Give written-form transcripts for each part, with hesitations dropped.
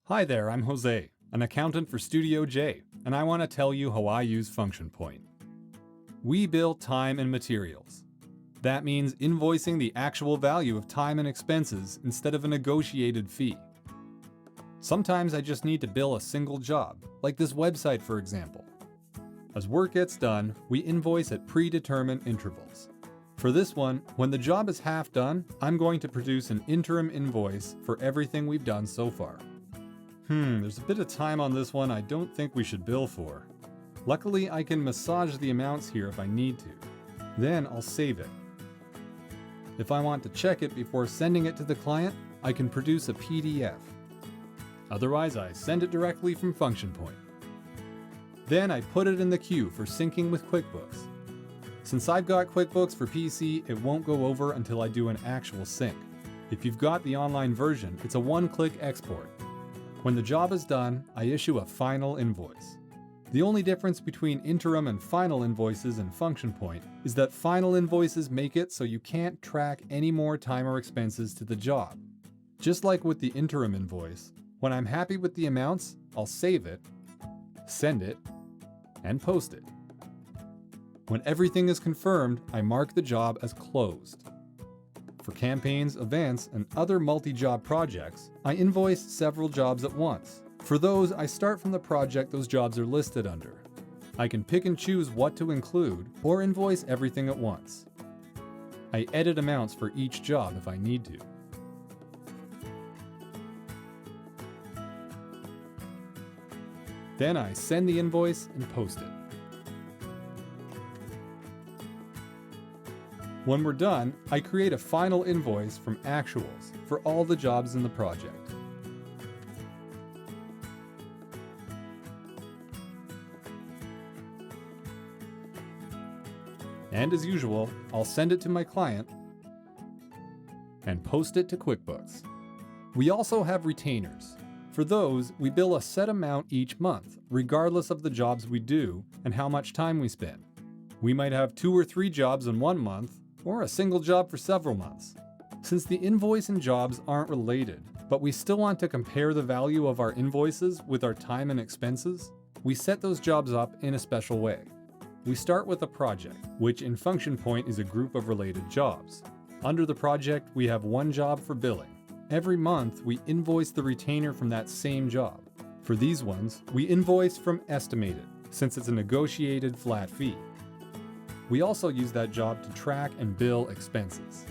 Hi there, I'm Jose, an accountant for Studio J, and I want to tell you how I use Function Point. We bill time and materials. That means invoicing the actual value of time and expenses instead of a negotiated fee. Sometimes I just need to bill a single job, like this website for example. As work gets done, we invoice at predetermined intervals. For this one, when the job is half done, I'm going to produce an interim invoice for everything we've done so far. There's a bit of time on this one I don't think we should bill for. Luckily, I can massage the amounts here if I need to. Then I'll save it. If I want to check it before sending it to the client, I can produce a PDF. Otherwise, I send it directly from Function Point. Then I put it in the queue for syncing with QuickBooks. Since I've got QuickBooks for PC, it won't go over until I do an actual sync. If you've got the online version, it's a one-click export. When the job is done, I issue a final invoice. The only difference between interim and final invoices in Function Point is that final invoices make it so you can't track any more time or expenses to the job. Just like with the interim invoice, when I'm happy with the amounts, I'll save it, send it, and post it. When everything is confirmed, I mark the job as closed. For campaigns, events, and other multi-job projects, I invoice several jobs at once. For those, I start from the project those jobs are listed under. I can pick and choose what to include or invoice everything at once. I edit amounts for each job if I need to. Then I send the invoice and post it. When we're done, I create a final invoice from actuals for all the jobs in the project. And as usual, I'll send it to my client and post it to QuickBooks. We also have retainers. For those, we bill a set amount each month, regardless of the jobs we do and how much time we spend. We might have 2 or 3 jobs in one month, or a single job for several months. Since the invoice and jobs aren't related, but we still want to compare the value of our invoices with our time and expenses, we set those jobs up in a special way. We start with a project, which in Function Point is a group of related jobs. Under the project, we have one job for billing. Every month, we invoice the retainer from that same job. For these ones, we invoice from estimated, since it's a negotiated flat fee. We also use that job to track and bill expenses.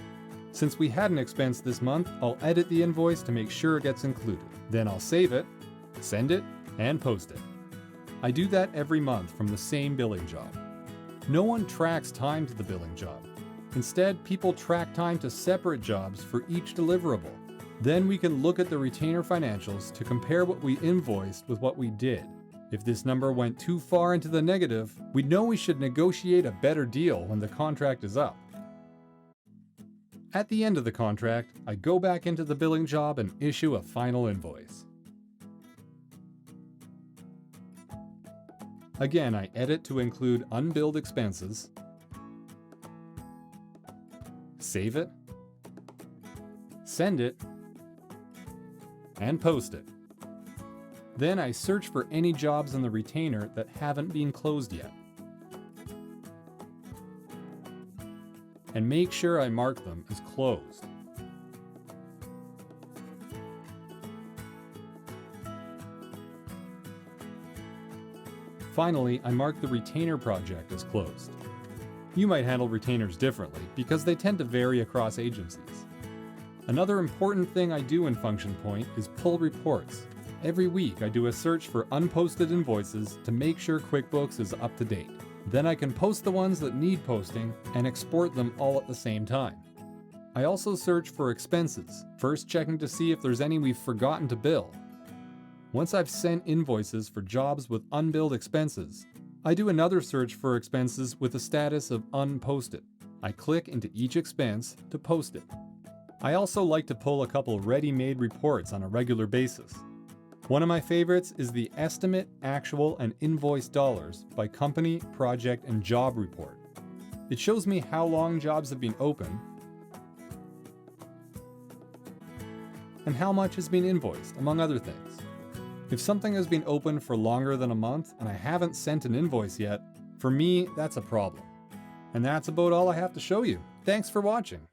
Since we had an expense this month, I'll edit the invoice to make sure it gets included. Then I'll save it, send it, and post it. I do that every month from the same billing job. No one tracks time to the billing job. Instead, people track time to separate jobs for each deliverable. Then we can look at the retainer financials to compare what we invoiced with what we did. If this number went too far into the negative, we know we should negotiate a better deal when the contract is up. At the end of the contract, I go back into the billing job and issue a final invoice. Again, I edit to include unbilled expenses, save it, send it, and post it. Then I search for any jobs in the retainer that haven't been closed yet. And make sure I mark them as closed. Finally, I mark the retainer project as closed. You might handle retainers differently because they tend to vary across agencies. Another important thing I do in Function Point is pull reports. Every week, I do a search for unposted invoices to make sure QuickBooks is up to date. Then I can post the ones that need posting and export them all at the same time. I also search for expenses, first checking to see if there's any we've forgotten to bill. Once I've sent invoices for jobs with unbilled expenses, I do another search for expenses with a status of unposted. I click into each expense to post it. I also like to pull a couple ready-made reports on a regular basis. One of my favorites is the Estimate, Actual, and Invoice Dollars by Company, Project, and Job Report. It shows me how long jobs have been open and how much has been invoiced, among other things. If something has been open for longer than a month and I haven't sent an invoice yet, for me, that's a problem. And that's about all I have to show you. Thanks for watching.